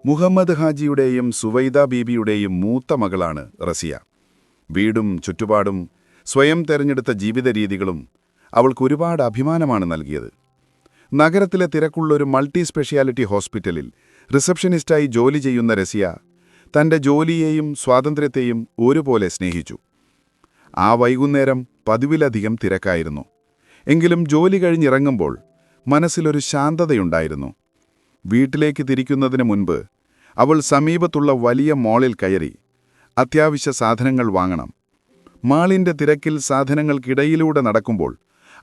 മുഹമ്മദ് ഹാജിയുടെയും സുവൈദ ബീബിയുടെയും മൂത്ത മകളാണ് റസിയ. വീടും ചുറ്റുപാടും സ്വയം തെരഞ്ഞെടുത്ത ജീവിത രീതികളും അവൾക്ക് ഒരുപാട് അഭിമാനമാണ് നൽകിയത്. നഗരത്തിലെ തിരക്കുള്ളൊരു മൾട്ടി സ്പെഷ്യാലിറ്റി ഹോസ്പിറ്റലിൽ റിസപ്ഷനിസ്റ്റായി ജോലി ചെയ്യുന്ന റസിയ തന്റെ ജോലിയെയും സ്വാതന്ത്ര്യത്തെയും ഒരുപോലെ സ്നേഹിച്ചു. ആ വൈകുന്നേരം പതിവിലധികം തിരക്കായിരുന്നു. എങ്കിലും ജോലി കഴിഞ്ഞിറങ്ങുമ്പോൾ മനസ്സിലൊരു ശാന്തതയുണ്ടായിരുന്നു. വീട്ടിലേക്ക് തിരിക്കുന്നതിന് മുൻപ് അവൾ സമീപത്തുള്ള വലിയ മാളിൽ കയറി. അത്യാവശ്യ സാധനങ്ങൾ വാങ്ങണം. മാളിന്റെ തിരക്കിൽ സാധനങ്ങൾക്കിടയിലൂടെ നടക്കുമ്പോൾ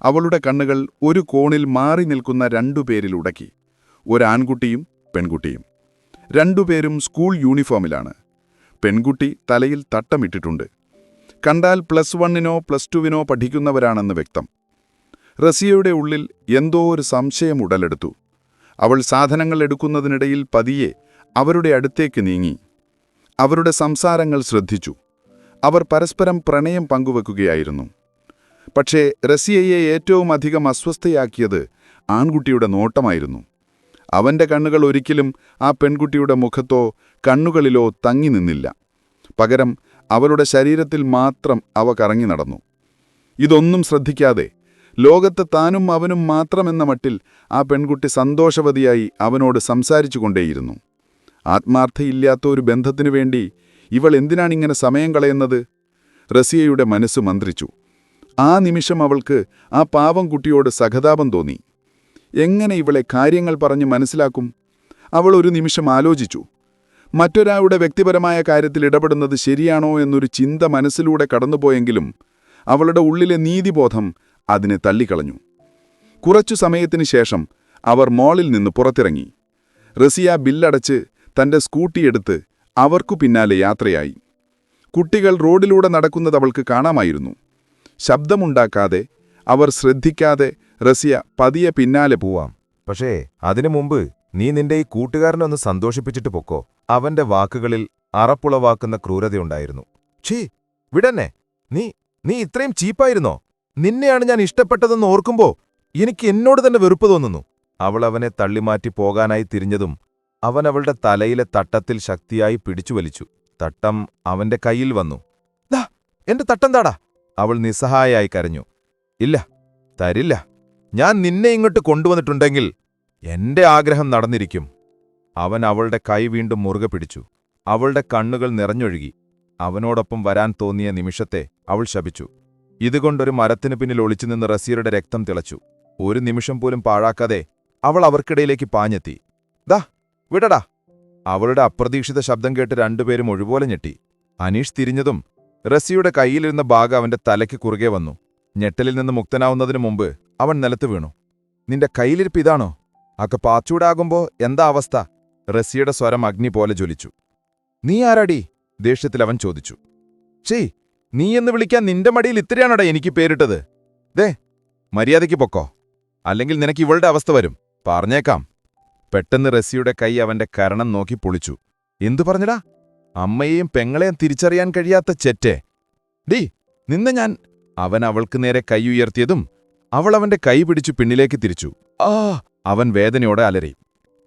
അവളുടെ കണ്ണുകൾ ഒരു കോണിൽ മാറി നിൽക്കുന്ന രണ്ടുപേരിൽ ഉടക്കി. ഒരാൺകുട്ടിയും പെൺകുട്ടിയും. രണ്ടുപേരും സ്കൂൾ യൂണിഫോമിലാണ്. പെൺകുട്ടി തലയിൽ തട്ടമിട്ടിട്ടുണ്ട്. കണ്ടാൽ +1നോ +2നോ പഠിക്കുന്നവരാണെന്ന് വ്യക്തം. റസിയയുടെ ഉള്ളിൽ എന്തോ ഒരു സംശയം ഉടലെടുത്തു. അവൾ സാധനങ്ങൾ എടുക്കുന്നതിനിടയിൽ പതിയെ അവരുടെ അടുത്തേക്ക് നീങ്ങി. അവരുടെ സംസാരങ്ങൾ ശ്രദ്ധിച്ചു. അവർ പരസ്പരം പ്രണയം പങ്കുവെക്കുകയായിരുന്നു. പക്ഷേ റസിയയെ ഏറ്റവും അധികം അസ്വസ്ഥയാക്കിയത് ആൺകുട്ടിയുടെ നോട്ടമായിരുന്നു. അവന്റെ കണ്ണുകൾ ഒരിക്കലും ആ പെൺകുട്ടിയുടെ മുഖത്തോ കണ്ണുകളിലോ തങ്ങി നിന്നില്ല. പകരം അവളുടെ ശരീരത്തിൽ മാത്രം അവ കറങ്ങി നടന്നു. ഇതൊന്നും ശ്രദ്ധിക്കാതെ ലോകത്ത് താനും അവനും മാത്രമെന്ന മട്ടിൽ ആ പെൺകുട്ടി സന്തോഷവതിയായി അവനോട് സംസാരിച്ചുകൊണ്ടേയിരുന്നു. ആത്മാർത്ഥയില്ലാത്ത ഒരു ബന്ധത്തിനു വേണ്ടി ഇവൾ എന്തിനാണിങ്ങനെ സമയം കളയുന്നത്? റസിയയുടെ മനസ്സ് മന്ത്രിച്ചു. ആ നിമിഷം അവൾക്ക് ആ പാവം കുട്ടിയോട് സഹതാപം തോന്നി. എങ്ങനെ ഇവളെ കാര്യങ്ങൾ പറഞ്ഞ് മനസ്സിലാക്കും? അവൾ ഒരു നിമിഷം ആലോചിച്ചു. മറ്റൊരാളുടെ വ്യക്തിപരമായ കാര്യത്തിൽ ഇടപെടുന്നത് ശരിയാണോ എന്നൊരു ചിന്ത മനസ്സിലൂടെ കടന്നുപോയെങ്കിലും അവളുടെ ഉള്ളിലെ നീതിബോധം അതിനെ തള്ളിക്കളഞ്ഞു. കുറച്ചു സമയത്തിനു ശേഷം അവർ മാളിൽ നിന്ന് പുറത്തിറങ്ങി. റസിയ ബില്ലടച്ച് തന്റെ സ്കൂട്ടിയെടുത്ത് അവർക്കു പിന്നാലെ യാത്രയായി. കുട്ടികൾ റോഡിലൂടെ നടക്കുന്നത് അവൾക്ക് കാണാമായിരുന്നു. ശബ്ദമുണ്ടാക്കാതെ, അവർ ശ്രദ്ധിക്കാതെ റസിയ പതിയെ പിന്നാലെ പോവാം. പക്ഷേ അതിനു മുമ്പ് നീ നിന്റെ ഈ കൂട്ടുകാരനൊന്ന് സന്തോഷിപ്പിച്ചിട്ട് പൊക്കോ. അവന്റെ വാക്കുകളിൽ അറപ്പുളവാക്കുന്ന ക്രൂരതയുണ്ടായിരുന്നു. ഛീ, വിടന്നെ. നീ ഇത്രയും ചീപ്പായിരുന്നോ? നിന്നെയാണ് ഞാൻ ഇഷ്ടപ്പെട്ടതെന്ന് ഓർക്കുമ്പോ എനിക്ക് എന്നോട് തന്നെ വെറുപ്പ് തോന്നുന്നു. അവൾ അവനെ തള്ളിമാറ്റി പോകാനായി തിരിഞ്ഞതും അവൻ അവളുടെ തലയിലെ തട്ടത്തിൽ ശക്തിയായി പിടിച്ചു വലിച്ചു. തട്ടം അവന്റെ കയ്യിൽ വന്നു. ദാ എന്റെ തട്ടം താടാ. അവൾ നിസ്സഹായായി കരഞ്ഞു. ഇല്ല, തരില്ല. ഞാൻ നിന്നെ ഇങ്ങോട്ട് കൊണ്ടുവന്നിട്ടുണ്ടെങ്കിൽ എന്റെ ആഗ്രഹം നടന്നിരിക്കും. അവൻ അവളുടെ കൈ വീണ്ടും മുറുകെ പിടിച്ചു. അവളുടെ കണ്ണുകൾ നിറഞ്ഞൊഴുകി. അവനോടൊപ്പം വരാൻ തോന്നിയ നിമിഷത്തെ അവൾ ശപിച്ചു. ഇതുകൊണ്ടൊരു മരത്തിനു പിന്നിൽ ഒളിച്ചുനിന്ന് റസിയയുടെ രക്തം തിളച്ചു. ഒരു നിമിഷം പോലും പാഴാക്കാതെ അവൾ അവർക്കിടയിലേക്ക് പാഞ്ഞെത്തി. ദാ വിടടാ. അവളുടെ അപ്രതീക്ഷിത ശബ്ദം കേട്ട് രണ്ടുപേരും ഒഴുപോലെ ഞെട്ടി. അനീഷ് തിരിഞ്ഞതും റസിയുടെ കയ്യിലിരുന്ന ബാഗ് അവന്റെ തലയ്ക്ക് കുറുകെ വന്നു. ഞെട്ടലിൽ നിന്ന് മുക്തനാവുന്നതിനു മുമ്പ് അവൻ നിലത്ത് വീണു. നിന്റെ കയ്യിലിരിപ്പ് ഇതാണോ? അക്ക പാച്ചൂടാകുമ്പോ എന്താ അവസ്ഥ? റസിയുടെ സ്വരം അഗ്നി പോലെ ജ്വലിച്ചു. നീ ആരാടി? ദേഷ്യത്തിൽ അവൻ ചോദിച്ചു. ഛീ, നീ എന്ന് വിളിക്കാൻ നിന്റെ മടിയിൽ ഇത്രയാണോടാ എനിക്ക് പേരിട്ടത്? ദേ, മര്യാദയ്ക്ക് പൊക്കോ, അല്ലെങ്കിൽ നിനക്ക് ഇവളുടെ അവസ്ഥ വരും. പറഞ്ഞേക്കാം. പെട്ടെന്ന് റസിയുടെ കൈ അവന്റെ കരണം നോക്കി പൊളിച്ചു. എന്തു പറഞ്ഞടാ? അമ്മയെയും പെങ്ങളെയും തിരിച്ചറിയാൻ കഴിയാത്ത ചെറ്റേ. ഡീ, നിന്നെ ഞാൻ... അവൻ അവൾക്ക് നേരെ കൈ ഉയർത്തിയതും അവൾ അവന്റെ കൈ പിടിച്ചു പിന്നിലേക്ക് തിരിച്ചു. ആ! അവൻ വേദനയോടെ അലറി.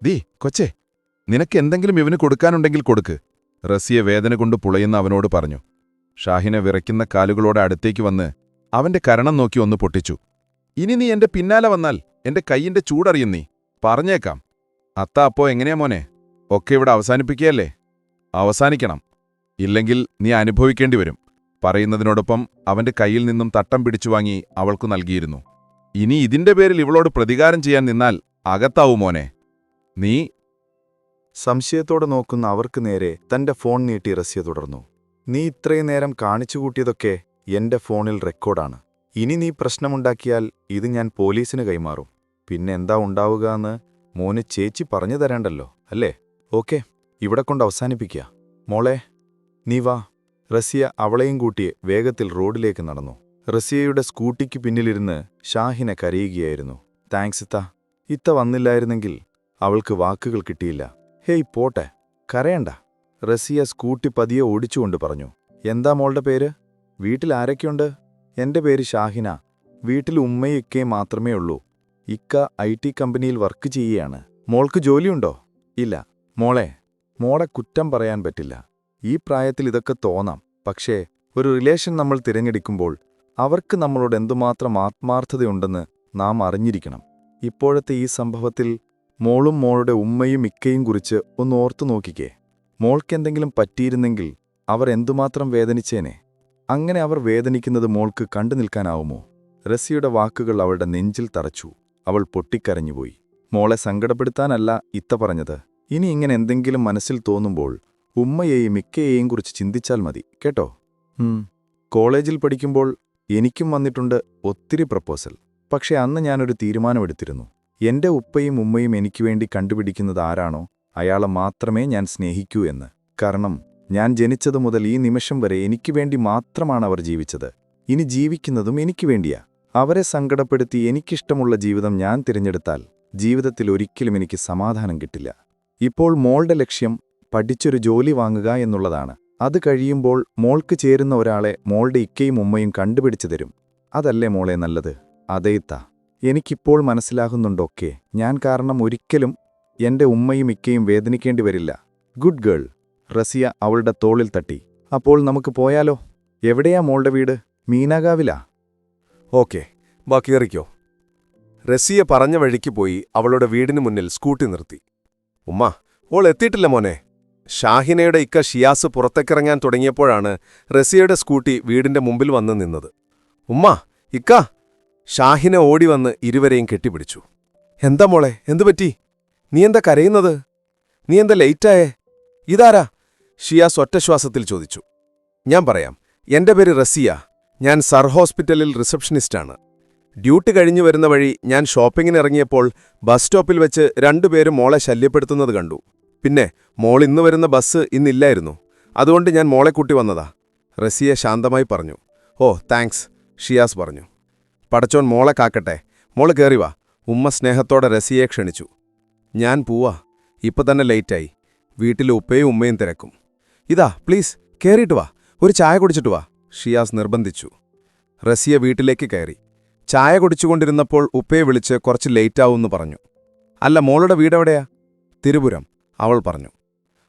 ദീ കൊച്ചേ, നിനക്ക് എന്തെങ്കിലും ഇവന് കൊടുക്കാനുണ്ടെങ്കിൽ കൊടുക്ക്. റസിയ വേദന കൊണ്ട് പുളയുന്ന അവനോട് പറഞ്ഞു. ഷാഹിനെ വിറയ്ക്കുന്ന കാലുകളോടെ അടുത്തേക്ക് വന്ന് അവന്റെ കരണം നോക്കി ഒന്ന് പൊട്ടിച്ചു. ഇനി നീ എന്റെ പിന്നാലെ വന്നാൽ എന്റെ കൈയിന്റെ ചൂടറിയും നീ. പറഞ്ഞേക്കാം. അത്ത അപ്പോ എങ്ങനെയാ മോനെ? ഒക്കെ ഇവിടെ അവസാനിപ്പിക്കുകയല്ലേ? അവസാനിക്കണം. ഇല്ലെങ്കിൽ നീ അനുഭവിക്കേണ്ടി വരും. പറയുന്നതിനോടൊപ്പം അവന്റെ കയ്യിൽ നിന്നും തട്ടം പിടിച്ചു വാങ്ങി അവൾക്കു നൽകിയിരുന്നു. ഇനി ഇതിന്റെ പേരിൽ ഇവളോട് പ്രതികാരം ചെയ്യാൻ നിന്നാൽ അകത്താവൂ മോനെ. നീ... സംശയത്തോടെ നോക്കുന്ന അവർക്ക് നേരെ തന്റെ ഫോൺ നീട്ടി റസിയ തുടർന്നു. നീ ഇത്രയും നേരം കാണിച്ചുകൂട്ടിയതൊക്കെ എന്റെ ഫോണിൽ റെക്കോർഡാണ്. ഇനി നീ പ്രശ്നമുണ്ടാക്കിയാൽ ഇത് ഞാൻ പോലീസിന് കൈമാറും. പിന്നെ എന്താ ഉണ്ടാവുക എന്ന് മോന് ചേച്ചി പറഞ്ഞു തരേണ്ടല്ലോ, അല്ലേ? ഓക്കെ, ഇവിടെ കൊണ്ട് അവസാനിപ്പിക്കുക. മോളെ, നീ വാ. റസിയ അവളെയും കൂട്ടി വേഗത്തിൽ റോഡിലേക്ക് നടന്നു. റസിയയുടെ സ്കൂട്ടിക്ക് പിന്നിലിരുന്ന് ഷാഹിനെ കരയുകയായിരുന്നു. താങ്ക്സ് ഇത്ത. ഇത്ത വന്നില്ലായിരുന്നെങ്കിൽ അവൾക്ക് വാക്കുകൾ കിട്ടിയില്ല. ഹേയ് പോട്ടെ, കരയണ്ട. റസിയ സ്കൂട്ടി പതിയെ ഓടിച്ചുകൊണ്ട് പറഞ്ഞു. എന്താ മോളുടെ പേര്? വീട്ടിൽ ആരൊക്കെയുണ്ട്? എന്റെ പേര് ഷാഹിന. വീട്ടിൽ ഉമ്മയും ഇക്കയും മാത്രമേ ഉള്ളൂ. ഇക്ക IT കമ്പനിയിൽ വർക്ക് ചെയ്യുകയാണ്. മോൾക്ക് ജോലിയുണ്ടോ? ഇല്ല. മോളെ, മോളെ കുറ്റം പറയാൻ പറ്റില്ല. ഈ പ്രായത്തിൽ ഇതൊക്കെ തോന്നാം. പക്ഷേ ഒരു റിലേഷൻ നമ്മൾ തിരഞ്ഞെടുക്കുമ്പോൾ അവർക്ക് നമ്മളോട് എന്തുമാത്രം ആത്മാർത്ഥതയുണ്ടെന്ന് നാം അറിഞ്ഞിരിക്കണം. ഇപ്പോഴത്തെ ഈ സംഭവത്തിൽ മോളും മോളുടെ ഉമ്മയും ഇക്കയും കുറിച്ച് ഒന്ന് ഓർത്തു നോക്കിക്കേ. മോൾക്കെന്തെങ്കിലും പറ്റിയിരുന്നെങ്കിൽ അവർ എന്തുമാത്രം വേദനിച്ചേനെ. അങ്ങനെ അവർ വേദനിക്കുന്നത് മോൾക്ക് കണ്ടു നിൽക്കാനാവുമോ? റസിയുടെ വാക്കുകൾ അവളുടെ നെഞ്ചിൽ തറച്ചു. അവൾ പൊട്ടിക്കരഞ്ഞുപോയി. മോളെ സങ്കടപ്പെടുത്താനല്ല ഇത്ത പറഞ്ഞത്. ഇനി ഇങ്ങനെ എന്തെങ്കിലും മനസ്സിൽ തോന്നുമ്പോൾ ഉമ്മയെയും ഇക്കയെയും കുറിച്ച് ചിന്തിച്ചാൽ മതി കേട്ടോ. കോളേജിൽ പഠിക്കുമ്പോൾ എനിക്കും വന്നിട്ടുണ്ട് ഒത്തിരി പ്രപ്പോസൽ. പക്ഷെ അന്ന് ഞാനൊരു തീരുമാനമെടുത്തിരുന്നു. എന്റെ ഉപ്പയും ഉമ്മയും എനിക്കുവേണ്ടി കണ്ടുപിടിക്കുന്നത് ആരാണോ അയാളെ മാത്രമേ ഞാൻ സ്നേഹിക്കൂ എന്ന്. കാരണം ഞാൻ ജനിച്ചതു മുതൽ ഈ നിമിഷം വരെ എനിക്ക് വേണ്ടി മാത്രമാണ് അവർ ജീവിച്ചത്. ഇനി ജീവിക്കുന്നതും എനിക്ക് വേണ്ടിയാ. അവരെ സങ്കടപ്പെടുത്തി എനിക്കിഷ്ടമുള്ള ജീവിതം ഞാൻ തിരഞ്ഞെടുത്താൽ ജീവിതത്തിൽ ഒരിക്കലും എനിക്ക് സമാധാനം കിട്ടില്ല. ഇപ്പോൾ മോളുടെ ലക്ഷ്യം പഠിച്ചൊരു ജോലി വാങ്ങുക എന്നുള്ളതാണ്. അത് കഴിയുമ്പോൾ മോൾക്ക് ചേരുന്ന ഒരാളെ മോളുടെ ഇക്കയും ഉമ്മയും കണ്ടുപിടിച്ചു തരും. അതല്ലേ മോളെ നല്ലത്? അതേത്താ, എനിക്കിപ്പോൾ മനസ്സിലാകുന്നുണ്ടൊക്കെ. ഞാൻ കാരണം ഒരിക്കലും എന്റെ ഉമ്മയും ഇക്കയും വേദനിക്കേണ്ടി വരില്ല. Good girl. റസിയ അവളുടെ തോളിൽ തട്ടി. അപ്പോൾ നമുക്ക് പോയാലോ? എവിടെയാ മോളുടെ വീട്? മീനാഗാവിലാ? ഓക്കെ, ബാക്കി കയറിക്കോ. റസിയ പറഞ്ഞ വഴിക്ക് പോയി അവളുടെ വീടിന് മുന്നിൽ സ്കൂട്ടി നിർത്തി. ഉമ്മ, ഓൾ എത്തിയിട്ടില്ല മോനെ. ഷാഹിനയുടെ ഇക്ക ഷിയാസ് പുറത്തേക്കിറങ്ങാൻ തുടങ്ങിയപ്പോഴാണ് റസിയയുടെ സ്കൂട്ടി വീടിന്റെ മുമ്പിൽ വന്ന് നിന്നത്. ഉമ്മ, ഇക്ക! ഷാഹിന ഓടി വന്ന് ഇരുവരെയും കെട്ടിപ്പിടിച്ചു. എന്താ മോളെ, എന്തുപറ്റി? നീ എന്താ കരയുന്നത്? നീ എന്താ ലേറ്റായേ? ഇതാരാ? ഷിയാസ് ഒറ്റശ്വാസത്തിൽ ചോദിച്ചു. ഞാൻ പറയാം, എന്റെ പേര് റസിയ. ഞാൻ സർ ഹോസ്പിറ്റലിൽ റിസപ്ഷനിസ്റ്റാണ്. ഡ്യൂട്ടി കഴിഞ്ഞു വരുന്ന വഴി ഞാൻ ഷോപ്പിങ്ങിനിറങ്ങിയപ്പോൾ ബസ് സ്റ്റോപ്പിൽ വെച്ച് രണ്ടുപേരും മോളെ ശല്യപ്പെടുത്തുന്നത് കണ്ടു. പിന്നെ മോൾ ഇന്ന് വരുന്ന ബസ് ഇന്നില്ലായിരുന്നു. അതുകൊണ്ട് ഞാൻ മോളെ കൂട്ടി വന്നതാ. റസിയ ശാന്തമായി പറഞ്ഞു. ഓ താങ്ക്സ്, ഷിയാസ് പറഞ്ഞു. പടച്ചോൻ മോളെ കാക്കട്ടെ. മോള് കേറിവാ. ഉമ്മ സ്നേഹത്തോടെ റസിയയെ ക്ഷണിച്ചു. ഞാൻ പോവാ, ഇപ്പൊ തന്നെ ലേറ്റായി. വീട്ടിലെ ഉപ്പയും ഉമ്മയും തിരക്കും. ഇതാ പ്ലീസ് കേറിയിട്ട് വാ, ഒരു ചായ കുടിച്ചിട്ട് വാ, ഷിയാസ് നിർബന്ധിച്ചു. റസിയ വീട്ടിലേക്ക് കയറി. ചായ കുടിച്ചുകൊണ്ടിരുന്നപ്പോൾ ഉപ്പയെ വിളിച്ച് കുറച്ച് ലേറ്റാവുമെന്ന് പറഞ്ഞു. അല്ല, മോളുടെ വീടെവിടെയാ? തിരുപുരം, അവൾ പറഞ്ഞു.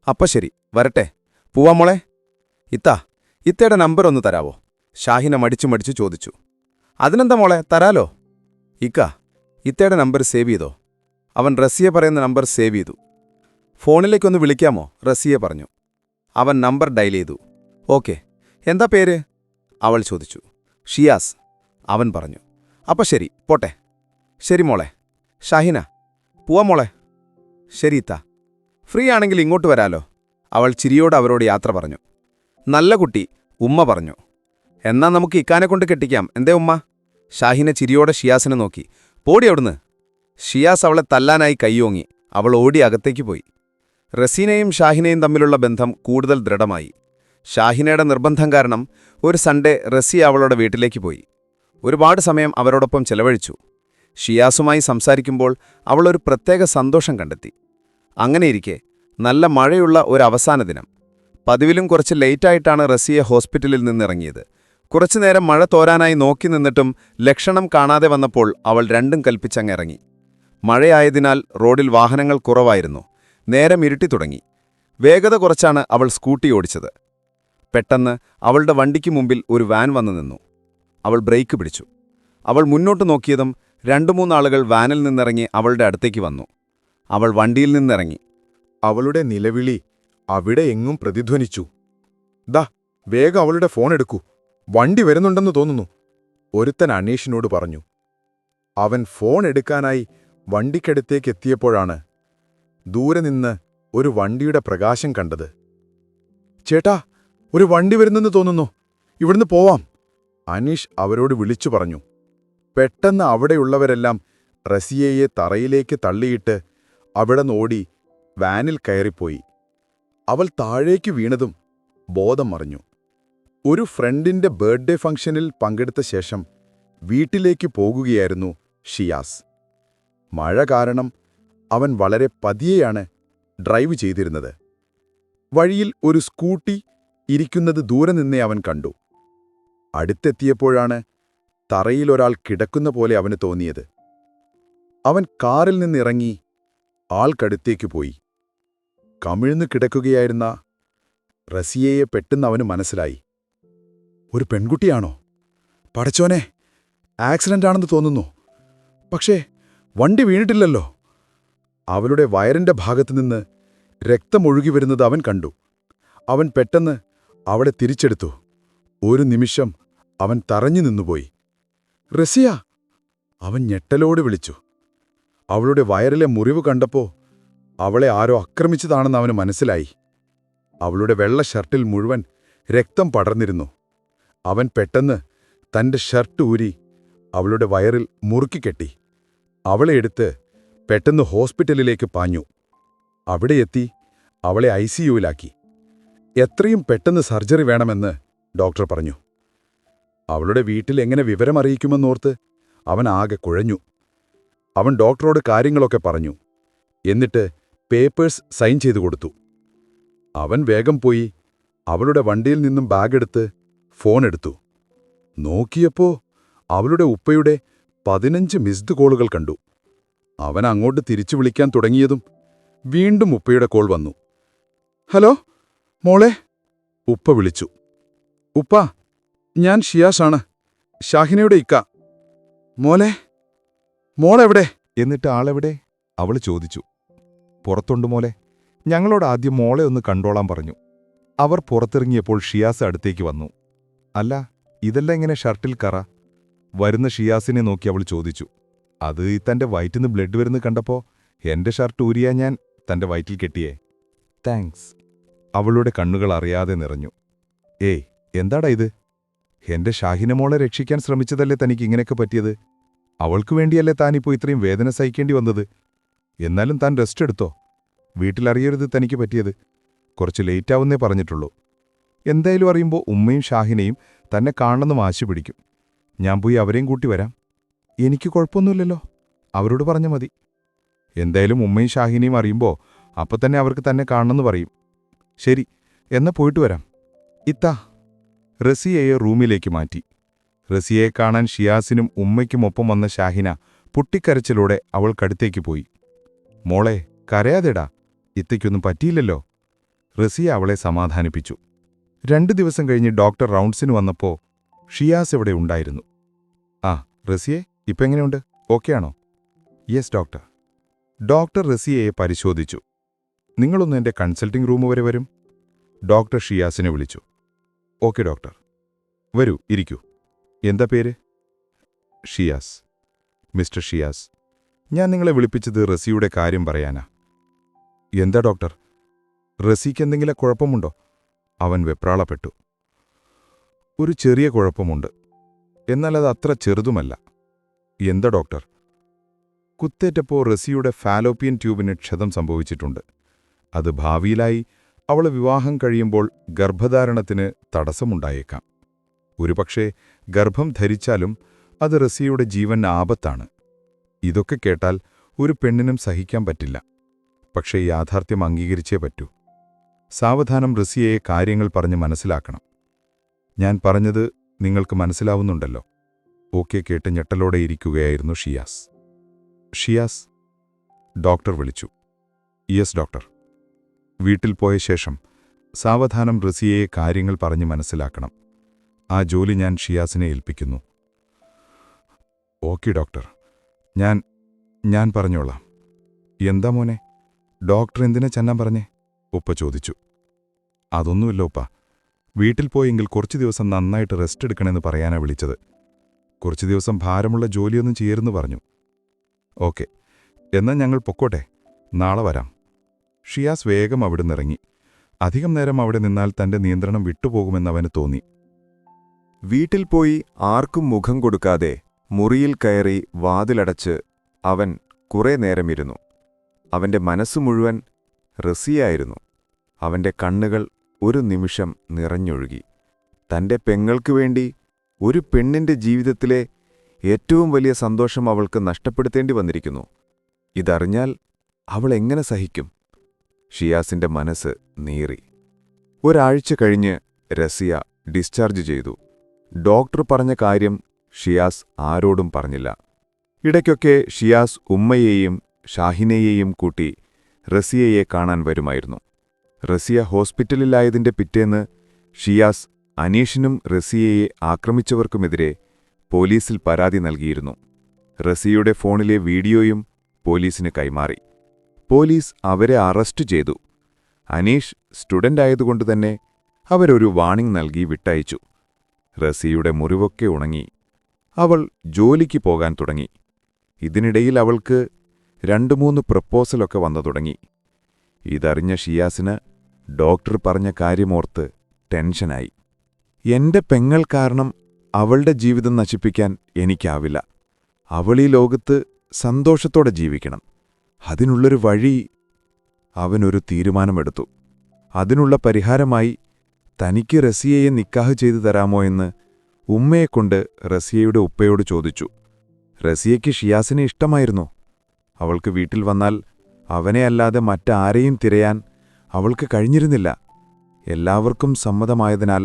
അപ്പ ശരി, വരട്ടെ. പോവാ മോളെ. ഇത്തയുടെ നമ്പർ ഒന്ന് തരാവോ? ഷാഹിന മടിച്ചു ചോദിച്ചു. അതിനെന്താ മോളെ, തരാലോ. ഇത്തയുടെ നമ്പർ സേവ് ചെയ്തോ? അവൻ റസിയ പറയുന്ന നമ്പർ സേവ് ചെയ്തു. ഫോണിലേക്കൊന്ന് വിളിക്കാമോ? റസിയ പറഞ്ഞു. അവൻ നമ്പർ ഡയൽ ചെയ്തു. ഓക്കെ, എന്താ പേര്? അവൾ ചോദിച്ചു. ഷിയാസ്, അവൻ പറഞ്ഞു. അപ്പ ശരി, പോട്ടെ. ശരി മോളെ. ഷാഹിന, പോവാ മോളെ. ശരി ഇത്ത. ഫ്രീ ആണെങ്കിൽ ഇങ്ങോട്ട് വരാലോ. അവൾ ചിരിയോട് അവരോട് യാത്ര പറഞ്ഞു. നല്ല കുട്ടി, ഉമ്മ പറഞ്ഞു. എന്നാ നമുക്ക് ഇക്കാനെക്കൊണ്ട് കെട്ടിക്കാം, എന്തേ ഉമ്മ? ഷാഹിന ചിരിയോടെ ഷിയാസിനെ നോക്കി. പോടി അവിടുന്ന്. ഷിയാസ് അവളെ തല്ലാനായി കൈയോങ്ങി. അവൾ ഓടി അകത്തേക്ക് പോയി. റസീനയും ഷാഹിനയും തമ്മിലുള്ള ബന്ധം കൂടുതൽ ദൃഢമായി. ഷാഹിനയുടെ നിർബന്ധം കാരണം ഒരു സൺഡേ റസിയ അവളുടെ വീട്ടിലേക്ക് പോയി. ഒരുപാട് സമയം അവരോടൊപ്പം ചെലവഴിച്ചു. ഷിയാസുമായി സംസാരിക്കുമ്പോൾ അവൾ ഒരു പ്രത്യേക സന്തോഷം കണ്ടെത്തി. അങ്ങനെയിരിക്കെ നല്ല മഴയുള്ള ഒരു അവസാന ദിനം. പതിവിലും കുറച്ച് ലേറ്റായിട്ടാണ് റസിയ ഹോസ്പിറ്റലിൽ നിന്നിറങ്ങിയത്. കുറച്ചുനേരം മഴ തോരാനായി നോക്കി നിന്നിട്ടും ലക്ഷണം കാണാതെ വന്നപ്പോൾ അവൾ രണ്ടും കൽപ്പിച്ചങ്ങിറങ്ങി. മഴയായതിനാൽ റോഡിൽ വാഹനങ്ങൾ കുറവായിരുന്നു. നേരം ഇരുട്ടി തുടങ്ങി. വേഗത കുറച്ചാണ് അവൾ സ്കൂട്ടി ഓടിച്ചത്. പെട്ടെന്ന് അവളുടെ വണ്ടിക്ക് മുമ്പിൽ ഒരു വാൻ വന്നു നിന്നു. അവൾ ബ്രേക്ക് പിടിച്ചു. അവൾ മുന്നോട്ട് നോക്കിയതും 2-3 ആളുകൾ വാനിൽ നിന്നിറങ്ങി അവളുടെ അടുത്തേക്ക് വന്നു. അവൾ വണ്ടിയിൽ നിന്നിറങ്ങി. അവളുടെ നിലവിളി അവിടെ എങ്ങും പ്രതിധ്വനിച്ചു. ദാ വേഗം അവളുടെ ഫോൺ എടുക്കൂ, വണ്ടി വരുന്നുണ്ടെന്ന് തോന്നുന്നു, ഒരുത്തൻ അനീഷിനോട് പറഞ്ഞു. അവൻ ഫോൺ എടുക്കാനായി വണ്ടിക്കടുത്തേക്ക് എത്തിയപ്പോഴാണ് ദൂരെ നിന്ന് ഒരു വണ്ടിയുടെ പ്രകാശം കണ്ടത്. ചേട്ടാ, ഒരു വണ്ടി വരുന്നെന്ന് തോന്നുന്നു, ഇവിടുന്ന് പോവാം, അനീഷ് അവരോട് വിളിച്ചു പറഞ്ഞു. പെട്ടെന്ന് അവിടെയുള്ളവരെല്ലാം റസിയയെ തറയിലേക്ക് തള്ളിയിട്ട് അവിടെ നോടി വാനിൽ കയറിപ്പോയി. അവൾ താഴേക്ക് വീണതും ബോധം മറിഞ്ഞു. ഒരു ഫ്രണ്ടിന്റെ ബർത്ത്ഡേ ഫംഗ്ഷനിൽ പങ്കെടുത്ത ശേഷം വീട്ടിലേക്ക് പോകുകയായിരുന്നു ഷിയാസ്. മഴ കാരണം അവൻ വളരെ പതിയെയാണ് ഡ്രൈവ് ചെയ്തിരുന്നത്. വഴിയിൽ ഒരു സ്കൂട്ടി ഇരിക്കുന്നത് ദൂരെ നിന്നേ അവൻ കണ്ടു. അടുത്തെത്തിയപ്പോഴാണ് തറയിലൊരാൾ കിടക്കുന്ന പോലെ അവന് തോന്നിയത്. അവൻ കാറിൽ നിന്നിറങ്ങി ആൾക്കടുത്തേക്ക് പോയി. കമിഴ്ന്നു കിടക്കുകയായിരുന്ന റസിയയെ പെട്ടെന്ന് അവന് മനസ്സിലായി. ഒരു പെൺകുട്ടിയാണോ? പടച്ചോനെ, ആക്സിഡന്റാണെന്ന് തോന്നുന്നു. പക്ഷേ വണ്ടി വീണിട്ടില്ലല്ലോ. അവളുടെ വയറിന്റെ ഭാഗത്തുനിന്ന് രക്തമൊഴുകി വരുന്നത് അവൻ കണ്ടു. അവൻ പെട്ടെന്ന് അവളെ തിരിച്ചെടുത്തു. ഒരു നിമിഷം അവൻ തറഞ്ഞു നിന്നുപോയി. റസിയ! അവൻ ഞെട്ടലോട് വിളിച്ചു. അവളുടെ വയറിലെ മുറിവ് കണ്ടപ്പോൾ അവളെ ആരോ ആക്രമിച്ചതാണെന്ന് അവന് മനസ്സിലായി. അവളുടെ വെള്ള ഷർട്ടിൽ മുഴുവൻ രക്തം പടർന്നിരുന്നു. അവൻ പെട്ടെന്ന് തന്റെ ഷർട്ട് ഊരി അവളുടെ വയറിൽ മുറുക്കിക്കെട്ടി. അവളെ എടുത്ത് പെട്ടെന്ന് ഹോസ്പിറ്റലിലേക്ക് പാഞ്ഞു. അവിടെയെത്തി അവളെ ഐസിയുവിലാക്കി. എത്രയും പെട്ടെന്ന് സർജറി വേണമെന്ന് ഡോക്ടർ പറഞ്ഞു. അവളുടെ വീട്ടിൽ എങ്ങനെ വിവരമറിയിക്കുമെന്നോർത്ത് അവൻ ആകെ കുഴഞ്ഞു. അവൻ ഡോക്ടറോട് കാര്യങ്ങളൊക്കെ പറഞ്ഞു. എന്നിട്ട് പേപ്പേഴ്സ് സൈൻ ചെയ്തു കൊടുത്തു. അവൻ വേഗം പോയി അവളുടെ വണ്ടിയിൽ നിന്നും ബാഗെടുത്ത് ഫോണെടുത്തു. നോക്കിയപ്പോ അവളുടെ ഉപ്പയുടെ 15 മിസ്ഡ് കോളുകൾ കണ്ടു. അവൻ അങ്ങോട്ട് തിരിച്ചു വിളിക്കാൻ തുടങ്ങിയതും വീണ്ടും ഉപ്പയുടെ കോൾ വന്നു. ഹലോ മോളെ, ഉപ്പ വിളിച്ചു. ഉപ്പ, ഞാൻ ഷിയാസാണ്, ഷാഹിനയുടെ ഇക്ക. മോളെവിടെ? എന്നിട്ട് ആളെവിടെ? അവൾ ചോദിച്ചു. പുറത്തുണ്ട് മോളെ. ഞങ്ങളോട് ആദ്യം മോളെ ഒന്ന് കണ്ടോളാൻ പറഞ്ഞു. അവർ പുറത്തിറങ്ങിയപ്പോൾ ഷിയാസ് അടുത്തേക്ക് വന്നു. അല്ല, ഇതെല്ലാം ഇങ്ങനെ ഷർട്ടിൽ കറ? വരുന്ന ഷിയാസിനെ നോക്കി അവൾ ചോദിച്ചു. അത് തന്റെ വയറ്റിന്ന് ബ്ലഡ് വരുന്ന കണ്ടപ്പോ എന്റെ ഷർട്ട് ഊരിയാ ഞാൻ തന്റെ വയറ്റിൽ കെട്ടിയേ. താങ്ക്സ്. അവളുടെ കണ്ണുകൾ അറിയാതെ നിറഞ്ഞു. ഏയ്, എന്താടാ ഇത്? എന്റെ ഷാഹിനമോളെ രക്ഷിക്കാൻ ശ്രമിച്ചതല്ലേ തനിക്ക് ഇങ്ങനെയൊക്കെ പറ്റിയത്? അവൾക്കു വേണ്ടിയല്ലേ താനിപ്പോ ഇത്രയും വേദന സഹിക്കേണ്ടി വന്നത്? എന്നാലും താൻ റെസ്റ്റ് എടുത്തോ. വീട്ടിലറിയരുത് തനിക്ക് പറ്റിയത്. കുറച്ച് ലേറ്റാവുന്നേ പറഞ്ഞിട്ടുള്ളൂ. എന്തായാലും അറിയുമ്പോൾ ഉമ്മയും ഷാഹിനയും തന്നെ കാണണമെന്ന് വാശി പിടിക്കും. ഞാൻ പോയി അവരെയും കൂട്ടി വരാം. എനിക്ക് കുഴപ്പമൊന്നുമില്ലല്ലോ, അവരോട് പറഞ്ഞ മതി. എന്തായാലും ഉമ്മയും ഷാഹിനയും അറിയുമ്പോൾ അപ്പം തന്നെ അവർക്ക് തന്നെ കാണണമെന്ന് പറയും. ശരി, എന്നാ പോയിട്ട് വരാം. ഇത്താ. റസിയയെ റൂമിലേക്ക് മാറ്റി. റസിയയെ കാണാൻ ഷിയാസിനും ഉമ്മയ്ക്കുമൊപ്പം വന്ന ഷാഹിന പൊട്ടിക്കരച്ചിലൂടെ അവൾക്കടുത്തേക്ക് പോയി. മോളെ, കരയാതെടാ, ഇത്തയ്ക്കൊന്നും പറ്റിയില്ലല്ലോ. റസിയ അവളെ സമാധാനിപ്പിച്ചു. 2 ദിവസം കഴിഞ്ഞ് ഡോക്ടർ റൗണ്ട്സിന് വന്നപ്പോ ഷിയാസ് ഇവിടെ ഉണ്ടായിരുന്നു. ആ, റസിയെ, ഇപ്പം എങ്ങനെയുണ്ട്? ഓക്കെയാണോ? Yes doctor. ഡോക്ടർ റസിയയെ പരിശോധിച്ചു. നിങ്ങളൊന്ന് എന്റെ കൺസൾട്ടിംഗ് റൂം വരെ വരും. ഡോക്ടർ ഷിയാസിനെ വിളിച്ചു. Okay doctor. വരൂ, ഇരിക്കൂ. എന്താ പേര്? ഷിയാസ്. മിസ്റ്റർ ഷിയാസ്, ഞാൻ നിങ്ങളെ വിളിപ്പിച്ചത് റസിയുടെ കാര്യം പറയാനാ. എന്താ ഡോക്ടർ? റസിക്ക് എന്തെങ്കിലും കുഴപ്പമുണ്ടോ? അവൻ വെപ്രാളപ്പെട്ടു. ഒരു ചെറിയ കുഴപ്പമുണ്ട്, എന്നാൽ അത് അത്ര ചെറുതുമല്ല. എന്താ ഡോക്ടർ? കുത്തേറ്റപ്പോൾ റസിയുടെ ഫാലോപ്പിയൻ ട്യൂബിന് ക്ഷതം സംഭവിച്ചിട്ടുണ്ട്. അത് ഭാവിയിലായി അവൾ വിവാഹം കഴിയുമ്പോൾ ഗർഭധാരണത്തിന് തടസ്സമുണ്ടായേക്കാം. ഒരുപക്ഷേ ഗർഭം ധരിച്ചാലും അത് റസിയുടെ ജീവൻ ആപത്താണ്. ഇതൊക്കെ കേട്ടാൽ ഒരു പെണ്ണിനും സഹിക്കാൻ പറ്റില്ല. പക്ഷേ യാഥാർത്ഥ്യം അംഗീകരിച്ചേ പറ്റൂ. സാവധാനം റസിയയെ കാര്യങ്ങൾ പറഞ്ഞ് മനസ്സിലാക്കണം. ഞാൻ പറഞ്ഞത് നിങ്ങൾക്ക് മനസ്സിലാവുന്നുണ്ടല്ലോ? ഓക്കെ കേട്ട് ഞെട്ടലോടെ ഇരിക്കുകയായിരുന്നു ഷിയാസ്. ഷിയാസ്, ഡോക്ടർ വിളിച്ചു. Yes doctor. വീട്ടിൽ പോയ ശേഷം സാവധാനം റസിയയെ കാര്യങ്ങൾ പറഞ്ഞ് മനസ്സിലാക്കണം. ആ ജോലി ഞാൻ ഷിയാസിനെ ഏൽപ്പിക്കുന്നു. ഓക്കെ ഡോക്ടർ, ഞാൻ പറഞ്ഞോളാം. എന്താ മോനെ, ഡോക്ടർ എന്തിനാ ചെന്നാൻ പറഞ്ഞേ? ഉപ്പ ചോദിച്ചു. അതൊന്നുമില്ല ഉപ്പ, വീട്ടിൽ പോയെങ്കിൽ കുറച്ചു ദിവസം നന്നായിട്ട് റെസ്റ്റ് എടുക്കണമെന്ന് പറയാനാ വിളിച്ചത്. കുറച്ചു ദിവസം ഭാരമുള്ള ജോലിയൊന്നും ചെയ്യരുന്ന് പറഞ്ഞു. ഓക്കെ, എന്നാൽ ഞങ്ങൾ പൊക്കോട്ടെ, നാളെ വരാം. ഷിയാസ് വേഗം അവിടുന്നിറങ്ങി. അധികം നേരം അവിടെ നിന്നാൽ തന്റെ നിയന്ത്രണം വിട്ടുപോകുമെന്നവന് തോന്നി. വീട്ടിൽ പോയി ആർക്കും മുഖം കൊടുക്കാതെ മുറിയിൽ കയറി വാതിലടച്ച് അവൻ കുറേ നേരമിരുന്നു. അവന്റെ മനസ്സു മുഴുവൻ റസിയായിരുന്നു. അവന്റെ കണ്ണുകൾ ഒരു നിമിഷം നിറഞ്ഞൊഴുകി. തന്റെ പെങ്ങൾക്കു വേണ്ടി ഒരു പെണ്ണിന്റെ ജീവിതത്തിലെ ഏറ്റവും വലിയ സന്തോഷം അവൾക്ക് നഷ്ടപ്പെടുത്തേണ്ടി വന്നിരിക്കുന്നു. ഇതറിഞ്ഞാൽ അവൾ എങ്ങനെ സഹിക്കും? ഷിയാസിന്റെ മനസ്സ് നീറി. ഒരാഴ്ച കഴിഞ്ഞ് റസിയ ഡിസ്ചാർജ് ചെയ്തു. ഡോക്ടർ പറഞ്ഞ കാര്യം ഷിയാസ് ആരോടും പറഞ്ഞില്ല. ഇടയ്ക്കൊക്കെ ഷിയാസ് ഉമ്മയെയും ഷാഹിനയെയും കൂട്ടി റസിയയെ കാണാൻ വരുമായിരുന്നു. റസിയ ഹോസ്പിറ്റലിലായതിന്റെ പിറ്റേന്ന് ഷിയാസ് അനീഷിനും റസിയയെ ആക്രമിച്ചവർക്കുമെതിരെ പോലീസിൽ പരാതി നൽകിയിരുന്നു. റസിയയുടെ ഫോണിലെ വീഡിയോയും പോലീസിന് കൈമാറി. പോലീസ് അവരെ അറസ്റ്റ് ചെയ്തു. അനീഷ് സ്റ്റുഡന്റായതുകൊണ്ടുതന്നെ അവരൊരു വാണിംഗ് നൽകി വിട്ടയച്ചു. റസിയയുടെ മുറിവൊക്കെ ഉണങ്ങി. അവൾ ജോലിക്ക് പോകാൻ തുടങ്ങി. ഇതിനിടയിൽ അവൾക്ക് 2-3 പ്രപ്പോസലൊക്കെ വന്നു തുടങ്ങി. ഇതറിഞ്ഞ ഷിയാസിന് ഡോക്ടർ പറഞ്ഞ കാര്യമോർത്ത് ടെൻഷനായി. എന്റെ പെങ്ങൾ കാരണം അവളുടെ ജീവിതം നശിപ്പിക്കാൻ എനിക്കാവില്ല. അവളീ ലോകത്ത് സന്തോഷത്തോടെ ജീവിക്കണം. അതിനുള്ളൊരു വഴി. അവനൊരു തീരുമാനമെടുത്തു. അതിനുള്ള പരിഹാരമായി തനിക്ക് റസിയയെ നിക്കാഹ് ചെയ്തു തരാമോ എന്ന് ഉമ്മയെക്കൊണ്ട് റസിയയുടെ ഉപ്പയോട് ചോദിച്ചു. റസിയയ്ക്ക് ഷിയാസിനെ ഇഷ്ടമായിരുന്നു. അവൾക്ക് വീട്ടിൽ വന്നാൽ അവനെയല്ലാതെ മറ്റാരെയും തിരയാൻ അവൾക്ക് കഴിഞ്ഞിരുന്നില്ല. എല്ലാവർക്കും സമ്മതമായതിനാൽ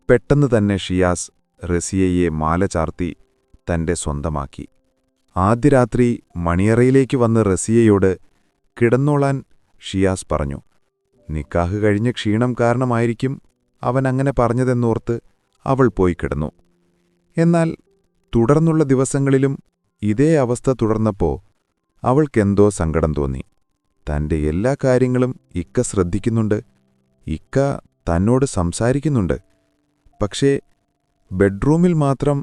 പെട്ടെന്ന് തന്നെ ഷിയാസ് റസിയയെ മാല ചാർത്തി തന്റെ സ്വന്തമാക്കി. ആദ്യ രാത്രി മണിയറയിലേക്ക് വന്ന് റസിയയോട് കിടന്നോളാൻ ഷിയാസ് പറഞ്ഞു. നിക്കാഹ് കഴിഞ്ഞ ക്ഷീണം കാരണമായിരിക്കും അവനങ്ങനെ പറഞ്ഞതെന്നോർത്ത് അവൾ പോയി കിടന്നു. എന്നാൽ തുടർന്നുള്ള ദിവസങ്ങളിലും ഇതേ അവസ്ഥ തുടർന്നപ്പോ അവൾക്കെന്തോ സങ്കടം തോന്നി. തന്റെ എല്ലാ കാര്യങ്ങളും ഇക്ക ശ്രദ്ധിക്കുന്നുണ്ട്, ഇക്ക തന്നോട് സംസാരിക്കുന്നുണ്ട്. പക്ഷേ ബെഡ്റൂമിൽ മാത്രം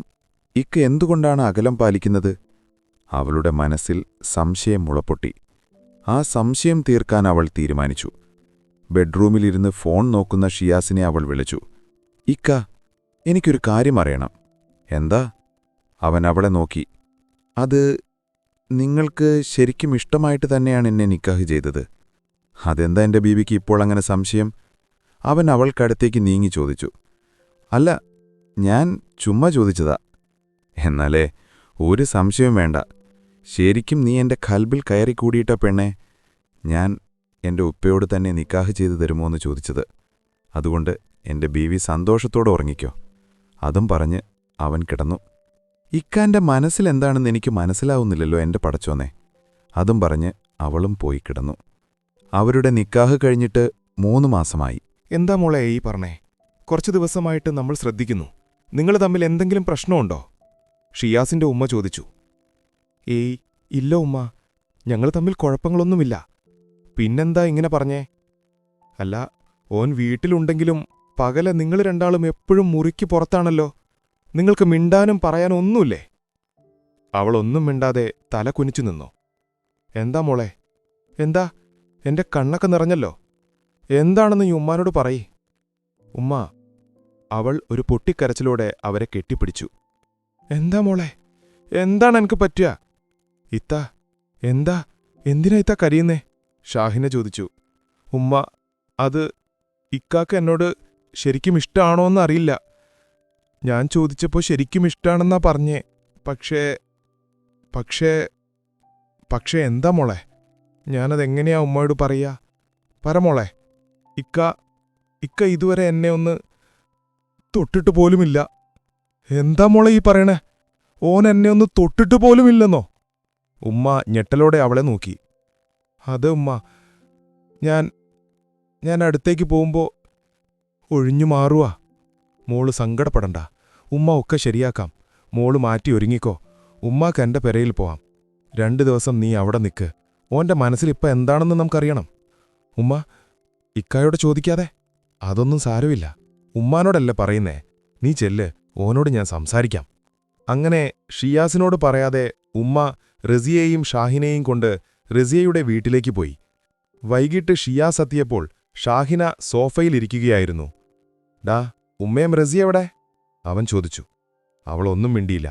ഇക്ക എന്തുകൊണ്ടാണ് അകലം പാലിക്കുന്നത്? അവളുടെ മനസ്സിൽ സംശയം മുളപ്പൊട്ടി. ആ സംശയം തീർക്കാൻ അവൾ തീരുമാനിച്ചു. ബെഡ്റൂമിലിരുന്ന് ഫോൺ നോക്കുന്ന ഷിയാസിനെ അവൾ വിളിച്ചു. ഇക്ക, എനിക്കൊരു കാര്യം അറിയണം. എന്താ? അവൻ അവളെ നോക്കി. അത് നിങ്ങൾക്ക് ശരിക്കും ഇഷ്ടമായിട്ട് തന്നെയാണ് എന്നെ നിക്കാഹ് ചെയ്തത്? അതെന്താ എന്റെ ബീവിക്ക് ഇപ്പോൾ അങ്ങനെ സംശയം? അവൻ അവൾക്കടുത്തേക്ക് നീങ്ങി ചോദിച്ചു. അല്ല, ഞാൻ ചുമ്മാ ചോദിച്ചതാ. എന്നാലേ ഒരു സംശയം വേണ്ട. ശരിക്കും നീ എന്റെ ഖൽബിൽ കയറിക്കൂടിയിട്ട പെണ്ണെ. ഞാൻ എന്റെ ഉപ്പയോട് തന്നെ നിക്കാഹ് ചെയ്തു തരുമോയെന്ന് ചോദിച്ചത്. അതുകൊണ്ട് എന്റെ ബീവി സന്തോഷത്തോടെ ഉറങ്ങിക്കോ. അതും പറഞ്ഞ് അവൻ കിടന്നു. ഇക്കാന്റെ മനസ്സിലെന്താണെന്ന് എനിക്ക് മനസ്സിലാവുന്നില്ലല്ലോ എന്റെ പടച്ചോനെ. അതും പറഞ്ഞ് അവളും പോയി കിടന്നു. അവരുടെ നിക്കാഹ് കഴിഞ്ഞിട്ട് 3 മാസമായി. എന്താ മോളെ ഈ പറഞ്ഞേ? കുറച്ചു ദിവസമായിട്ട് നമ്മൾ ശ്രദ്ധിക്കുന്നു. നിങ്ങൾ തമ്മിൽ എന്തെങ്കിലും പ്രശ്നമുണ്ടോ? ഷിയാസിന്റെ ഉമ്മ ചോദിച്ചു. ഏയ് ഇല്ല ഉമ്മ, ഞങ്ങൾ തമ്മിൽ കുഴപ്പങ്ങളൊന്നുമില്ല. പിന്നെന്താ ഇങ്ങനെ പറഞ്ഞേ? അല്ല, ഓൻ വീട്ടിലുണ്ടെങ്കിലും പകല നിങ്ങൾ രണ്ടാളും എപ്പോഴും മുറിക്ക് പുറത്താണല്ലോ. നിങ്ങൾക്ക് മിണ്ടാനും പറയാനും ഒന്നുമില്ലേ? അവളൊന്നും മിണ്ടാതെ തല കുനിച്ചു നിന്നു. എന്താ മോളെ? എന്താ? എന്റെ കണ്ണൊക്കെ നിറഞ്ഞല്ലോ. എന്താണെന്ന് ഈ ഉമ്മാനോട് പറയ്. ഉമ്മ. അവൾ ഒരു പൊട്ടിക്കരച്ചിലോടെ അവരെ കെട്ടിപ്പിടിച്ചു. എന്താ മോളെ? എന്താണ് എനിക്ക് പറ്റുക? ഇത്ത എന്താ? എന്തിനാ ഇത്ത കരയുന്നേ? ഷാഹിന ചോദിച്ചു. ഉമ്മ, അത് ഇക്കാക്ക് എന്നോട് ശരിക്കും ഇഷ്ടമാണോന്ന് അറിയില്ല. ഞാൻ ചോദിച്ചപ്പോൾ ശരിക്കും ഇഷ്ടാണെന്നാ പറഞ്ഞേ. പക്ഷേ എന്താ മോളെ? ഞാനതെങ്ങനെയാ ഉമ്മയോട് പറയാ? പറമോളെ. ഇക്ക ഇതുവരെ എന്നെ ഒന്ന് തൊട്ടിട്ട് പോലുമില്ല. എന്താ മോളെ ഈ പറയണേ? ഓൻ എന്നെ ഒന്ന് തൊട്ടിട്ട് പോലുമില്ലെന്നോ? ഉമ്മ ഞെട്ടലോടെ അവളെ നോക്കി. അത് ഉമ്മ, ഞാൻ അടുത്തേക്ക് പോകുമ്പോ ഒഴിഞ്ഞു മാറുവാ. മോള് സങ്കടപ്പെടണ്ട. ഉമ്മ ഒക്കെ ശരിയാക്കാം. മോള് മാറ്റി ഒരുങ്ങിക്കോ. ഉമ്മാക്ക് എന്റെ പെരയിൽ പോവാം. 2 ദിവസം നീ അവിടെ നിൽക്ക്. ഓന്റെ മനസ്സിലിപ്പ എന്താണെന്ന് നമുക്കറിയണം. ഉമ്മ, ഇക്കായോട് ചോദിക്കാതെ? അതൊന്നും സാരമില്ല. ഉമ്മാനോടല്ലേ പറയുന്നേ. നീ ചെല്ല്, ഓനോട് ഞാൻ സംസാരിക്കാം. അങ്ങനെ ഷിയാസിനോട് പറയാതെ ഉമ്മ റസിയയെയും ഷാഹിനെയും കൊണ്ട് റസിയയുടെ വീട്ടിലേക്ക് പോയി. വൈകിട്ട് ഷിയാസ് എത്തിയപ്പോൾ ഷാഹിന സോഫയിലിരിക്കുകയായിരുന്നു. ഡാ, ഉമ്മയും റസിയ എവിടെ? അവൻ ചോദിച്ചു. അവളൊന്നും മിണ്ടിയില്ല.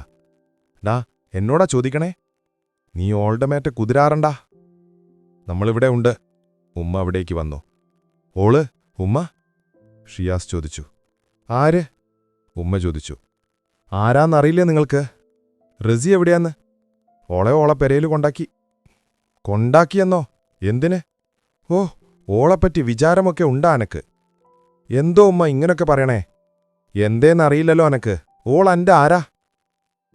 ഡാ, എന്നോടാ ചോദിക്കണേ? നീ ഓളുടെ മേറ്റ് കുതിരാറണ്ടാ. നമ്മളിവിടെ ഉണ്ട്. ഉമ്മ അവിടേക്ക് വന്നു. ഓള് ഉമ്മ? ഷിയാസ് ചോദിച്ചു. ആര്? ഉമ്മ ചോദിച്ചു. ആരാന്നറിയില്ലേ നിങ്ങൾക്ക്? റസി എവിടെയാന്ന്? ഓളെ പെരയിൽ കൊണ്ടാക്കിയെന്നോ? എന്തിന്? ഓ, ഓളെപ്പറ്റി വിചാരമൊക്കെ ഉണ്ടാ അനക്ക്? എന്തോ ഉമ്മ ഇങ്ങനൊക്കെ പറയണേ? എന്തേന്നറിയില്ലല്ലോ അനക്ക്. ഓൾ അന്റെ ആരാ?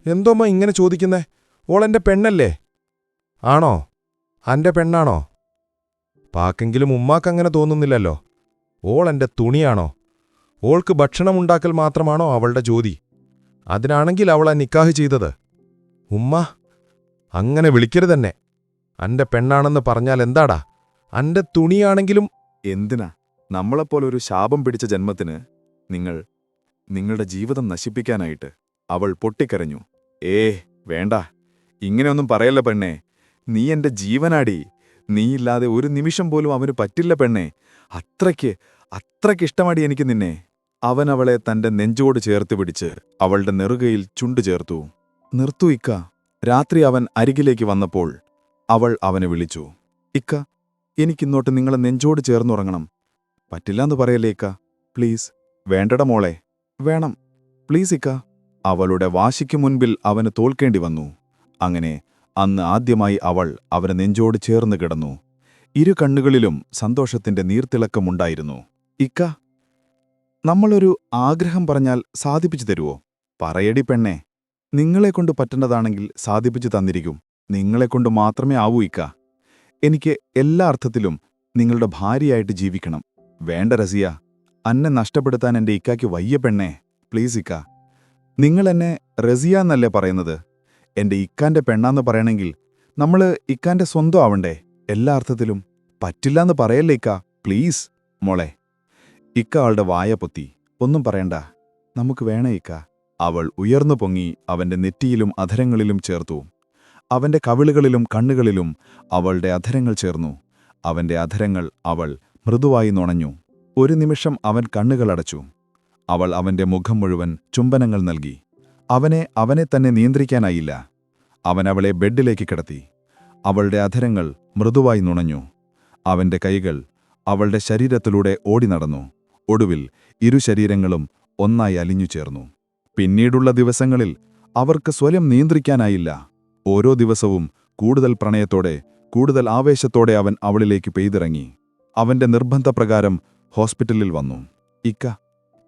എന്തോ ഉമ്മ ഇങ്ങനെ ചോദിക്കുന്നേ? ഓളെന്റെ പെണ്ണല്ലേ? ആണോ? അന്റെ പെണ്ണാണോ? പാക്കെങ്കിലും ഉമ്മാക്കങ്ങനെ തോന്നുന്നില്ലല്ലോ. ഓൾ എന്റെ തുണിയാണോ? ഓൾക്ക് ഭക്ഷണമുണ്ടാക്കൽ മാത്രമാണോ അവളുടെ ജോലി? അതിനാണെങ്കിൽ അവളെ നിക്കാഹ് ചെയ്തത്. ഉമ്മ, അങ്ങനെ വിളിക്കരുതെന്നെ. അന്റെ പെണ്ണാണെന്ന് പറഞ്ഞാൽ എന്താടാ? അന്റെ തുണിയാണെങ്കിലും. എന്തിനാ നമ്മളെപ്പോലൊരു ശാപം പിടിച്ച ജന്മത്തിന് നിങ്ങളുടെ ജീവിതം നശിപ്പിക്കാനായിട്ട്? അവൾ പൊട്ടിക്കരഞ്ഞു. വേണ്ട, ഇങ്ങനെയൊന്നും പറയല്ല പെണ്ണേ. നീ എന്റെ ജീവനാടി. നീയില്ലാതെ ഒരു നിമിഷം പോലും അവന് പറ്റില്ല പെണ്ണേ. അത്രയ്ക്കിഷ്ടമാടി എനിക്ക് നിന്നെ. അവൻ അവളെ തന്റെ നെഞ്ചോട് ചേർത്ത് പിടിച്ച് അവളുടെ നെറുകയിൽ ചുണ്ടു ചേർത്തു. നിർത്തൂ ഇക്ക. രാത്രി അവൻ അരികിലേക്ക് വന്നപ്പോൾ അവൾ അവനെ വിളിച്ചു. ഇക്ക, എനിക്കിന്നോട്ട് നിങ്ങളെ നെഞ്ചോട് ചേർന്നുറങ്ങണം. പറ്റില്ലാന്ന് പറയല്ലേ ഇക്ക? പ്ലീസ്. വേണ്ടട മോളെ. വേണം, പ്ലീസ് ഇക്ക. അവളുടെ വാശിക്കു മുൻപിൽ അവന് തോൽക്കേണ്ടി വന്നു. അങ്ങനെ അന്ന് ആദ്യമായി അവൾ അവനെ നെഞ്ചോട് ചേർന്ന് കിടന്നു. ഇരു കണ്ണുകളിലും സന്തോഷത്തിന്റെ നീർത്തിളക്കമുണ്ടായിരുന്നു. ഇക്ക, നമ്മളൊരു ആഗ്രഹം പറഞ്ഞാൽ സാധിപ്പിച്ചു തരുവോ? പറയടി പെണ്ണേ. നിങ്ങളെക്കൊണ്ട് പറ്റുന്നതാണെങ്കിൽ സാധിപ്പിച്ചു തന്നിരിക്കും. നിങ്ങളെക്കൊണ്ട് മാത്രമേ ആവൂ ഇക്ക. എനിക്ക് എല്ലാ അർത്ഥത്തിലും നിങ്ങളുടെ ഭാര്യയായിട്ട് ജീവിക്കണം. വേണ്ട റസിയ, അന്നെ നഷ്ടപ്പെടുത്താൻ എന്റെ ഇക്കായ്ക്ക് വയ്യ പെണ്ണേ. പ്ലീസ് ഇക്ക. നിങ്ങളെന്നെ റസിയ എന്നല്ലേ പറയുന്നത്? എന്റെ ഇക്കാന്റെ പെണ്ണാന്ന് പറയണമെങ്കിൽ നമ്മള് ഇക്കാന്റെ സ്വന്തം ആവണ്ടേ? എല്ലാ അർത്ഥത്തിലും. പറ്റില്ലാന്ന് പറയല്ലേ ഇക്ക? പ്ലീസ് മോളെ. ഇക്ക ആളുടെ വായ പൊത്തി. ഒന്നും പറയണ്ട, നമുക്ക് വേണേ ഇക്ക. അവൾ ഉയർന്നു പൊങ്ങി അവന്റെ നെറ്റിയിലും അധരങ്ങളിലും ചേർത്തു. അവന്റെ കവിളുകളിലും കണ്ണുകളിലും അവളുടെ അധരങ്ങൾ ചേർന്നു. അവന്റെ അധരങ്ങൾ അവൾ മൃദുവായി നുണഞ്ഞു. ഒരു നിമിഷം അവൻ കണ്ണുകളടച്ചു. അവൾ അവന്റെ മുഖം മുഴുവൻ ചുംബനങ്ങൾ നൽകി. അവനെ തന്നെ നിയന്ത്രിക്കാനായില്ല. അവൻ അവളെ ബെഡിലേക്ക് കിടത്തി. അവളുടെ അധരങ്ങൾ മൃദുവായി നുണഞ്ഞു. അവന്റെ കൈകൾ അവളുടെ ശരീരത്തിലൂടെ ഓടി നടന്നു. ഒടുവിൽ ഇരു ശരീരങ്ങളും ഒന്നായി അലിഞ്ഞു ചേർന്നു. പിന്നീടുള്ള ദിവസങ്ങളിൽ അവർക്ക് സ്വയം നിയന്ത്രിക്കാനായില്ല. ഓരോ ദിവസവും കൂടുതൽ പ്രണയത്തോടെ, കൂടുതൽ ആവേശത്തോടെ അവൻ അവളിലേക്ക് പെയ്തിറങ്ങി. അവന്റെ നിർബന്ധപ്രകാരം ഹോസ്പിറ്റലിൽ വന്നു. ഇക്ക,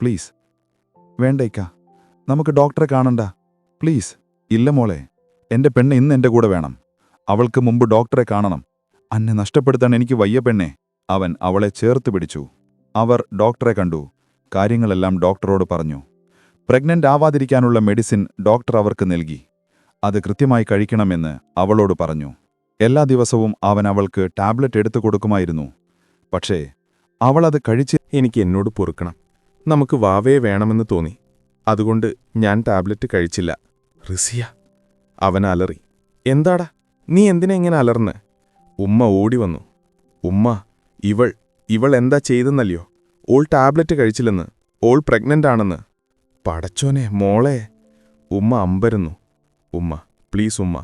പ്ലീസ്. വേണ്ട ഇക്ക, നമുക്ക് ഡോക്ടറെ കാണണ്ട. പ്ലീസ്. ഇല്ല മോളെ, എന്റെ പെണ്ണ് ഇന്ന് എന്റെ കൂടെ വേണം. അവൾക്ക് മുമ്പ് ഡോക്ടറെ കാണണം. അന്നെ നഷ്ടപ്പെടുത്താൻ എനിക്ക് വയ്യ പെണ്ണെ. അവൻ അവളെ ചേർത്ത് പിടിച്ചു. അവർ ഡോക്ടറെ കണ്ടു. കാര്യങ്ങളെല്ലാം ഡോക്ടറോട് പറഞ്ഞു. പ്രഗ്നന്റ് ആവാതിരിക്കാനുള്ള മെഡിസിൻ ഡോക്ടർ അവർക്ക് നൽകി. അത് കൃത്യമായി കഴിക്കണമെന്ന് അവളോട് പറഞ്ഞു. എല്ലാ ദിവസവും അവൻ അവൾക്ക് ടാബ്ലറ്റ് എടുത്തു കൊടുക്കുമായിരുന്നു. പക്ഷേ അവളത് കഴിച്ച് എനിക്ക് എന്നോട് പൊറുക്കണം. നമുക്ക് വാവയെ വേണമെന്ന് തോന്നി. അതുകൊണ്ട് ഞാൻ ടാബ്ലറ്റ് കഴിച്ചില്ല. റിസിയ, അവൻ അലറി. എന്താടാ, നീ എന്തിനാ ഇങ്ങനെ അലർന്ന്? ഉമ്മ ഓടി വന്നു. ഉമ്മ, ഇവൾ എന്താ ചെയ്തെന്നല്ലയോ? ഓൾ ടാബ്ലറ്റ് കഴിച്ചില്ലെന്ന്. ഓൾ പ്രഗ്നന്റ് ആണെന്ന്. പടച്ചോനെ മോളെ. ഉമ്മ അമ്പരുന്നു. ഉമ്മ, പ്ലീസ് ഉമ്മ,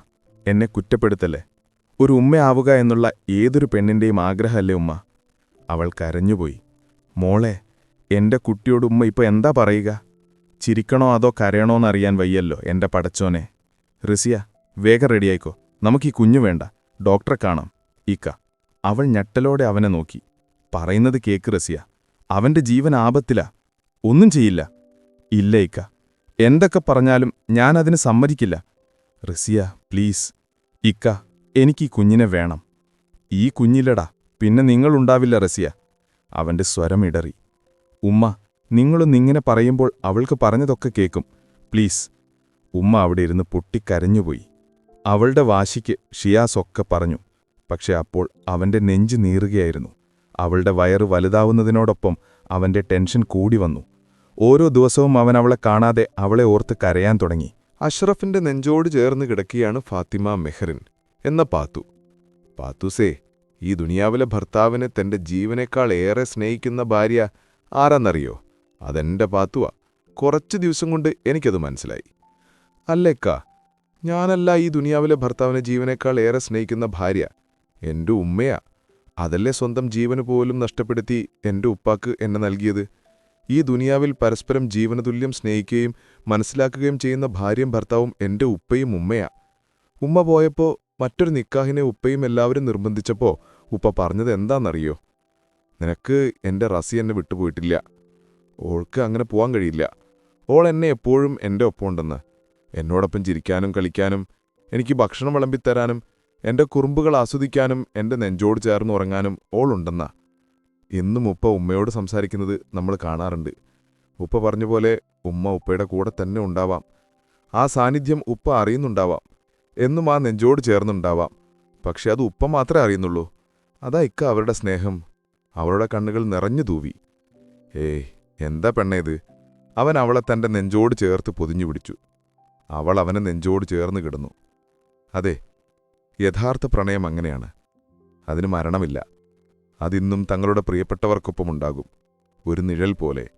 എന്നെ കുറ്റപ്പെടുത്തല്ലേ. ഒരു ഉമ്മയാവുക എന്നുള്ള ഏതൊരു പെണ്ണിന്റെയും ആഗ്രഹമല്ലേ ഉമ്മ? അവൾ കരഞ്ഞുപോയി. മോളെ, എന്റെ കുട്ടിയോട് ഉമ്മ ഇപ്പൊ എന്താ പറയുക? ചിരിക്കണോ അതോ കരയണോന്നറിയാൻ വയ്യല്ലോ എന്റെ പടച്ചോനെ. റിസിയ, വേഗം റെഡിയായിക്കോ. നമുക്കീ കുഞ്ഞു വേണ്ട. ഡോക്ടറെ കാണാം. ഇക്ക. അവൾ ഞെട്ടലോടെ അവനെ നോക്കി. പറയുന്നത് കേക്ക് റസിയ. അവന്റെ ജീവൻ ആപത്തിലാ. ഒന്നും ചെയ്യില്ല. ഇല്ല ഇക്ക, എന്തൊക്കെ പറഞ്ഞാലും ഞാനതിന് സമ്മതിക്കില്ല. റിസിയ, പ്ലീസ്. ഇക്ക, എനിക്കീ കുഞ്ഞിനെ വേണം. ഈ കുഞ്ഞില്ലടാ, പിന്നെ നിങ്ങളുണ്ടാവില്ല റസിയ. അവന്റെ സ്വരം ഇടറി. ഉമ്മ, നിങ്ങളൊന്നിങ്ങനെ പറയുമ്പോൾ അവൾക്ക് പറഞ്ഞതൊക്കെ കേൾക്കും. പ്ലീസ്. ഉമ്മ അവിടെ ഇരുന്ന് പൊട്ടിക്കരഞ്ഞുപോയി. അവളുടെ വാശിക്ക് ഷിയാസൊക്കെ പറഞ്ഞു. പക്ഷെ അപ്പോൾ അവന്റെ നെഞ്ച് നീറുകയായിരുന്നു. അവളുടെ വയറ് വലുതാവുന്നതിനോടൊപ്പം അവന്റെ ടെൻഷൻ കൂടി വന്നു. ഓരോ ദിവസവും അവൻ അവളെ കാണാതെ അവളെ ഓർത്ത് കരയാൻ തുടങ്ങി. അഷ്റഫിന്റെ നെഞ്ചോട് ചേർന്ന് കിടക്കുകയാണ് ഫാത്തിമ മെഹറിൻ എന്ന പാത്തു. പാത്തൂസേ, ഈ ദുനിയാവിലെ ഭർത്താവിനെ തന്റെ ജീവനേക്കാൾ ഏറെ സ്നേഹിക്കുന്ന ഭാര്യ ആരാന്നറിയോ? അതെന്റെ പാത്തുവാ. കുറച്ചു ദിവസം കൊണ്ട് എനിക്കത് മനസ്സിലായി. അല്ലേക്കാ, ഞാനല്ല ഈ ദുനിയാവിലെ ഭർത്താവിനെ ജീവനേക്കാൾ ഏറെ സ്നേഹിക്കുന്ന ഭാര്യ. എന്റെ ഉമ്മയാ. അതല്ലേ സ്വന്തം ജീവന് പോലും നഷ്ടപ്പെടുത്തി എന്റെ ഉപ്പാക്ക് എന്നെ നൽകിയത്. ഈ ദുനിയാവിൽ പരസ്പരം ജീവനതുല്യം സ്നേഹിക്കുകയും മനസ്സിലാക്കുകയും ചെയ്യുന്ന ഭാര്യയും ഭർത്താവും എന്റെ ഉപ്പയും ഉമ്മയാ. ഉമ്മ പോയപ്പോ മറ്റൊരു നിക്കാഹിനെ ഉപ്പയും എല്ലാവരും നിർബന്ധിച്ചപ്പോ ഉപ്പ പറഞ്ഞത് എന്താണെന്നറിയോ? നിനക്ക് എന്റെ റസി എന്നെ വിട്ടുപോയിട്ടില്ല. ഓൾക്ക് അങ്ങനെ പോവാൻ കഴിയില്ല. ഓൾ എന്നെ എപ്പോഴും എന്റെ ഒപ്പമുണ്ടെന്ന്. എന്നോടൊപ്പം ചിരിക്കാനും കളിക്കാനും എനിക്ക് ഭക്ഷണം വിളമ്പിത്തരാനും എന്റെ കുറുമ്പുകൾ ആസ്വദിക്കാനും എന്റെ നെഞ്ചോട് ചേർന്ന് ഉറങ്ങാനും ഓളുണ്ടെന്നാ. ഇന്നും ഉപ്പ ഉമ്മയോട് സംസാരിക്കുന്നത് നമ്മൾ കാണാറുണ്ട്. ഉപ്പ പറഞ്ഞ പോലെ ഉമ്മ ഉപ്പയുടെ കൂടെ തന്നെ ഉണ്ടാവാം. ആ സാന്നിധ്യം ഉപ്പ അറിയുന്നുണ്ടാവാം. എന്നും ആ നെഞ്ചോട് ചേർന്നുണ്ടാവാം. പക്ഷെ അത് ഉപ്പ മാത്രമേ അറിയുന്നുള്ളൂ. അതാ ഇക്ക അവരുടെ സ്നേഹം. അവളുടെ കണ്ണുകൾ നിറഞ്ഞു തൂവി. ഏയ്, എന്താ പെണ്ണേത്? അവൻ അവളെ തന്റെ നെഞ്ചോട് ചേർത്ത് പൊതിഞ്ഞു പിടിച്ചു. അവൾ അവനെ നെഞ്ചോട് ചേർന്ന് കിടന്നു. അതെ, യഥാർത്ഥ പ്രണയം അങ്ങനെയാണ്. അതിന് മരണമില്ല. അതിന്നും തങ്ങളുടെ പ്രിയപ്പെട്ടവർക്കൊപ്പമുണ്ടാകും, ഒരു നിഴൽ പോലെ.